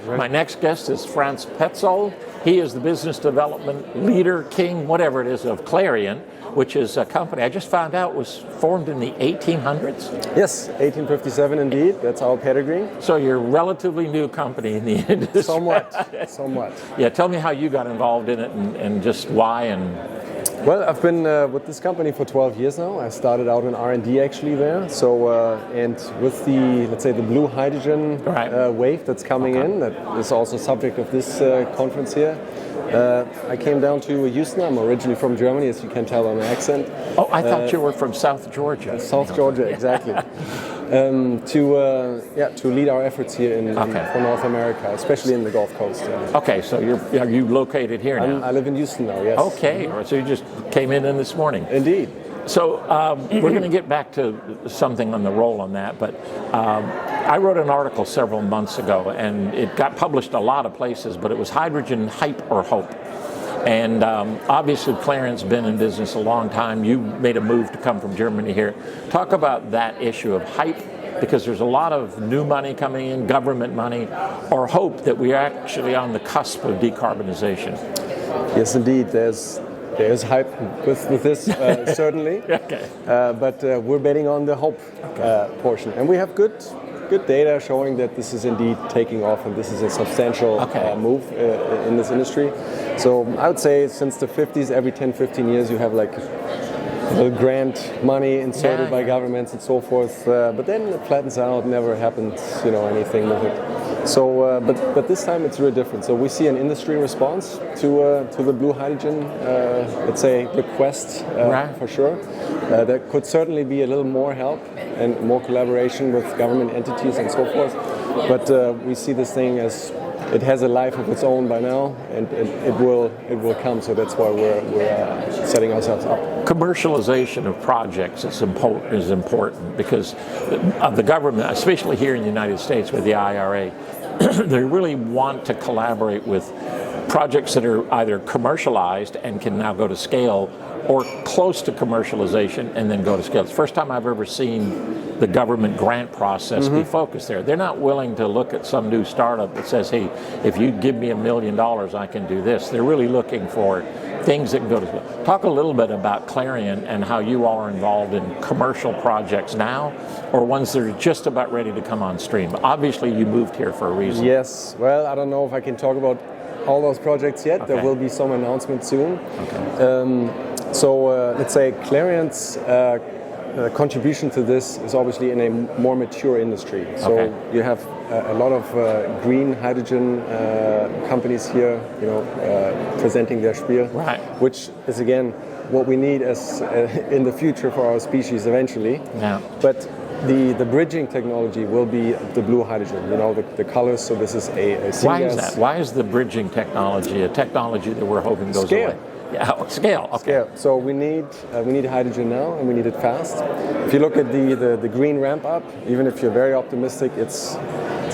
Right. My next guest is Franz Petzold. He is the business development leader, king, whatever it is, of Clariant, which is a company I just found out was formed in the 1800s. Yes, 1857 indeed. That's our pedigree. So you're a relatively new company in the industry. Somewhat. Yeah, tell me how you got involved in it and just why. And Well, I've been with this company for 12 years now. I started out in R&D actually there. So, and with the, let's say, the blue hydrogen wave that's coming in, that is also subject of this conference here. I came down to Houston. I'm originally from Germany, as you can tell on my accent. Oh, I thought you were from South Georgia. South Georgia, exactly. To lead our efforts here for North America, especially in the Gulf Coast. Okay, so are you located here now? I live in Houston now, yes. Okay, so you just came in this morning. Indeed. So we're going to get back to something on the roll on that, but I wrote an article several months ago, and it got published a lot of places, but it was hydrogen hype or hope. And obviously Clariant's been in business a long time. You made a move to come from Germany here. Talk about that issue of hype, because there's a lot of new money coming in, government money, or hope that we are actually on the cusp of decarbonization. Yes, indeed. There's hype with this, certainly. Okay. But we're betting on the hope portion. And we have good data showing that this is indeed taking off, and this is a substantial move in this industry. So I would say since the 50s, every 10, 15 years, you have like grant money inserted by governments and so forth. But then it flattens out, never happens, anything with it. So, but this time it's really different. So we see an industry response to the blue hydrogen, let's say, request for sure. There could certainly be a little more help and more collaboration with government entities and so forth. But we see this thing as it has a life of its own by now, and it will come. So that's why we're setting ourselves up. Commercialization of projects is important because of the government, especially here in the United States with the IRA. They really want to collaborate with projects that are either commercialized and can now go to scale, or close to commercialization and then go to scale. It's the first time I've ever seen the government grant process be focused there. They're not willing to look at some new startup that says, hey, if you give me $1 million, I can do this. They're really looking for things that can go to scale. Talk a little bit about Clariant and how you all are involved in commercial projects now, or ones that are just about ready to come on stream. Obviously, you moved here for a reason. Yes. Well, I don't know if I can talk about all those projects yet. There will be some announcement soon. So let's say Clariant's contribution to this is obviously in a more mature industry. So you have a lot of green hydrogen companies here, presenting their spiel, which is again what we need as in the future for our species eventually. Yeah. But the bridging technology will be the blue hydrogen, the colors. So this is a syngas. Why is that? Why is the bridging technology a technology that we're hoping goes away? Yeah, scale. Okay. Scale. So we need hydrogen now, and we need it fast. If you look at the green ramp up, even if you're very optimistic, it's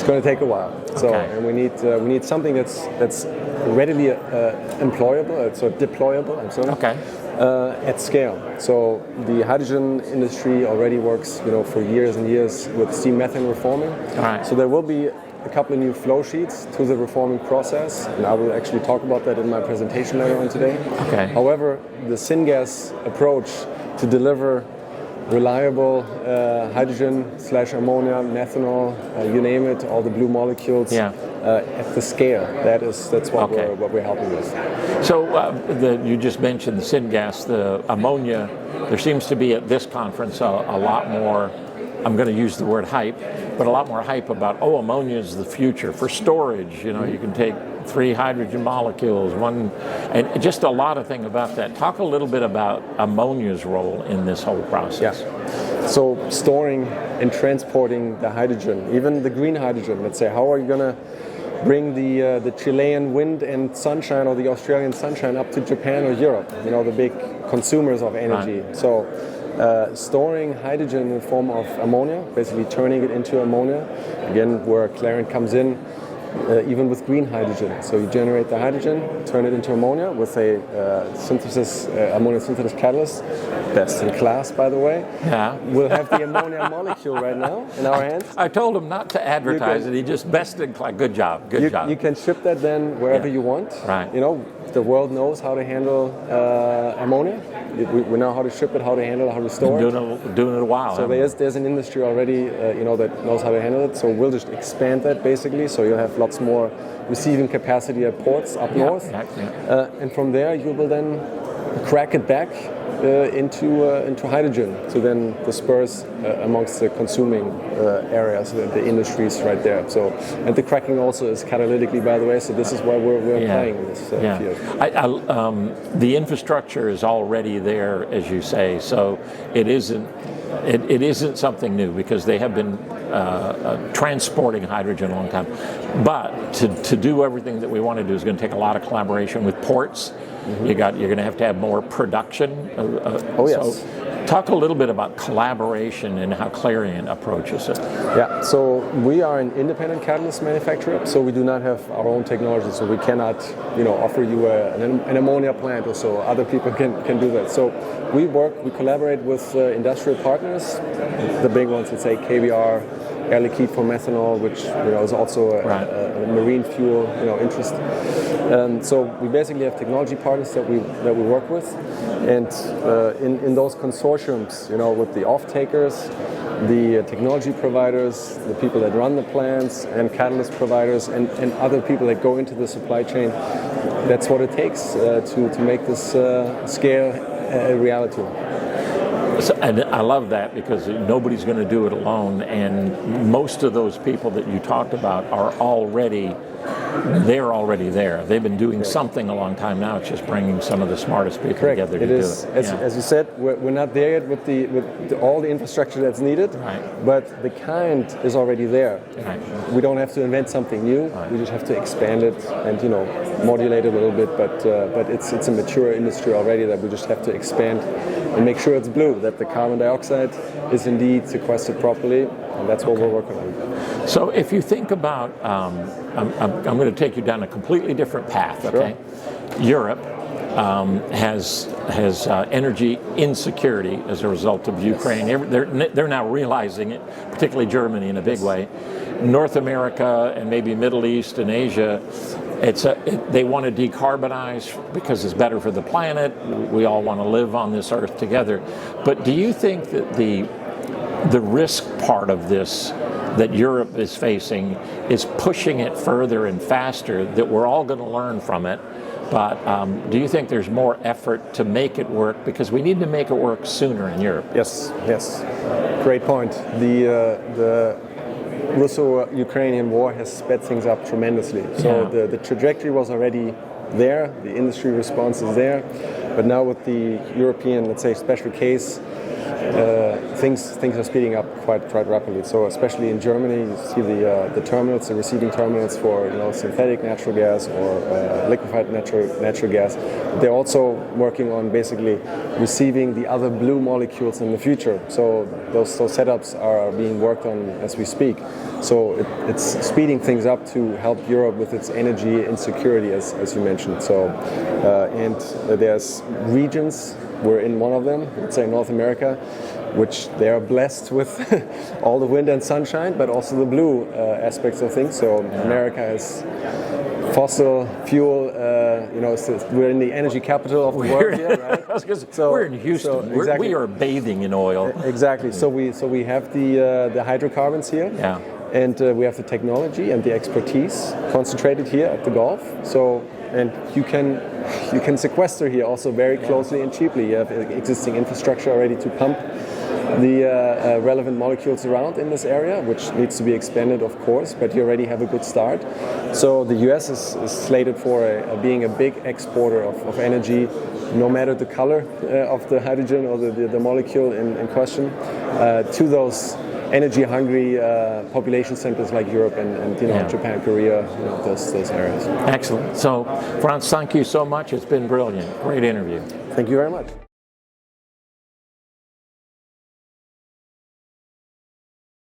going to take a while. So and we need something that's readily employable, so deployable. I'm sorry. At scale. So the hydrogen industry already works, for years and years with steam methane reforming. So there will be a couple of new flow sheets to the reforming process, and I will actually talk about that in my presentation later on today. However, the syngas approach to deliver reliable hydrogen/ammonia, methanol, you name it, all the blue molecules at the scale. That's what we're helping with. So you just mentioned the syngas, the ammonia. There seems to be at this conference a lot more. I'm going to use the word hype, but a lot more hype about, ammonia is the future for storage. You can take 3 hydrogen molecules, and just a lot of things about that. Talk a little bit about ammonia's role in this whole process. So storing and transporting the hydrogen, even the green hydrogen, let's say, how are you going to bring the Chilean wind and sunshine or the Australian sunshine up to Japan or Europe, the big consumers of energy. So storing hydrogen in the form of ammonia, basically turning it into ammonia, again, where Clariant comes in, even with green hydrogen. So you generate the hydrogen, turn it into ammonia with a ammonia synthesis catalyst, best in class, by the way. Yeah. We'll have the ammonia molecule right now in our hands. I told him not to advertise it. He just best in class. Good job. Good job. You can ship that then wherever you want. Right. You know, the world knows how to handle ammonia. We know how to ship it, how to handle it, how to store it. Doing it a while. So there's an industry already, that knows how to handle it. So we'll just expand that basically. So you'll have lots more receiving capacity at ports up north, and from there you will then crack it back into hydrogen. So then disperse amongst the consuming areas, the industries right there. So, and the cracking also is catalytically, by the way. So this is why we're playing in this field. The infrastructure is already there, as you say. So it isn't something new, because they have been transporting hydrogen a long time. But to do everything that we want to do is going to take a lot of collaboration with ports. Mm-hmm. You're going to have more production. Yes. So talk a little bit about collaboration and how Clariant approaches it. Yeah, so we are an independent catalyst manufacturer, so we do not have our own technology, so we cannot, offer you an ammonia plant or so. Other people can do that. So we collaborate with industrial partners, the big ones, let's say KBR, Air Liquide for methanol, which is also a marine fuel interest. So we basically have technology partners that we work with, and in those consortiums, with the off-takers, the technology providers, the people that run the plants, and catalyst providers, and other people that go into the supply chain. That's what it takes to make this scale a reality. And I love that, because nobody's going to do it alone, and most of those people that you talked about are already there. They've been doing something a long time now. It's just bringing some of the smartest people together to do it. As you said, we're not there yet with all the infrastructure that's needed, but the kind is already there. Right. We don't have to invent something new. Right. We just have to expand it and modulate it a little bit. But it's a mature industry already that we just have to expand and make sure it's blue, that the carbon dioxide is indeed sequestered properly, and that's what we're working on. So if you think about, I'm going to take you down a completely different path. Okay, sure. Europe has energy insecurity as a result of Ukraine. They're now realizing it, particularly Germany in a big way. North America and maybe Middle East and Asia, they want to decarbonize because it's better for the planet. We all want to live on this earth together. But do you think that the risk part of this that Europe is facing is pushing it further and faster, that we're all going to learn from it? But do you think there's more effort to make it work? Because we need to make it work sooner in Europe. Yes. Great point. The Russo-Ukrainian war has sped things up tremendously. So the trajectory was already there, the industry response is there, but now with the European, let's say, special case, things are speeding up quite rapidly. So especially in Germany, you see the terminals, the receiving terminals for synthetic natural gas or liquefied natural gas. They're also working on basically receiving the other blue molecules in the future. So those setups are being worked on as we speak. So it's speeding things up to help Europe with its energy insecurity, as you mentioned. So and there's regions. We're in one of them, let's say North America, which they are blessed with all the wind and sunshine, but also the blue aspects of things. So America has fossil fuel, we're in the energy capital of the world here, right? So, we're in Houston. Exactly. We are bathing in oil. Exactly. So we have the hydrocarbons here. Yeah. And we have the technology and the expertise concentrated here at the Gulf. So, and you can sequester here also very closely and cheaply. You have existing infrastructure already to pump the relevant molecules around in this area, which needs to be expanded, of course, but you already have a good start. So the US is slated for being a big exporter of energy, no matter the color of the hydrogen or the molecule in question, to those energy-hungry population centers like Europe and Japan, Korea, those areas. Excellent. So, Franz, thank you so much. It's been brilliant. Great interview. Thank you very much.